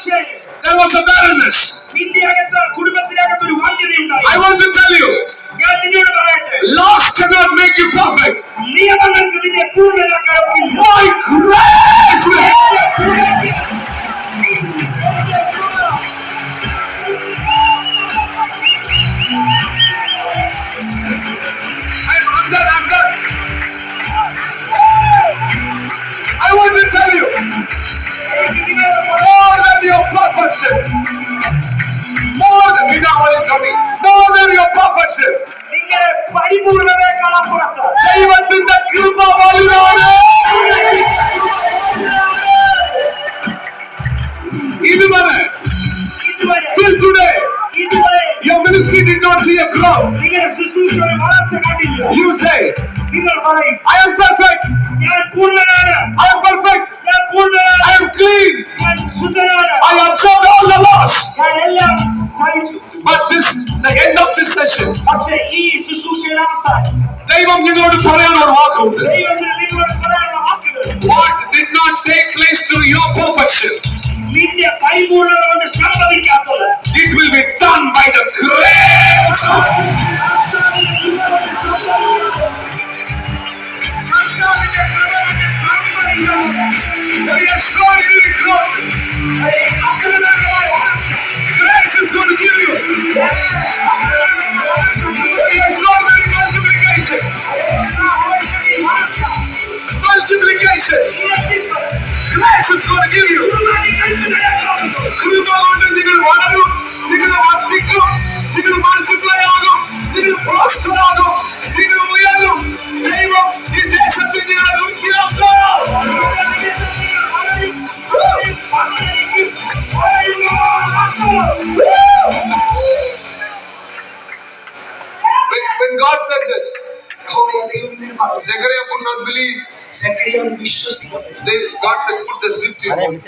There was a barrenness. I want to tell you, laws cannot make you perfect. My grace will. I'm done. I want to tell you, more than your perfection, more than your perfection, ദൈവത്തിന്റെ കൃപ വലുതാണ്. ഇതുവരെ till today your ministry did not see a growth. You say, I am perfect. I am perfect. I am clean. I observed all the laws. But this the end of this session. ദൈവം നിങ്ങളോട് പറയാൻ ഒരു വാക്കുണ്ട്. What did not take place through your perfection, it will be done by the grace of God. Grace is going to give you extraordinary multiplication. Grace is going to give you. കൃപ കൊണ്ട് നിങ്ങൾ വളരും, നിങ്ങൾ വർദ്ധിക്കും, നിങ്ങൾ multiply ആകും, നിങ്ങൾ prosper ആകും, നിങ്ങൾ ഉയരും. ദൈവം ഈ ദേശത്ത് നിങ്ങളെ വൃത്തിയാക്കും. When God said this, Zechariah could not believe. God said, put the zip to your mouth.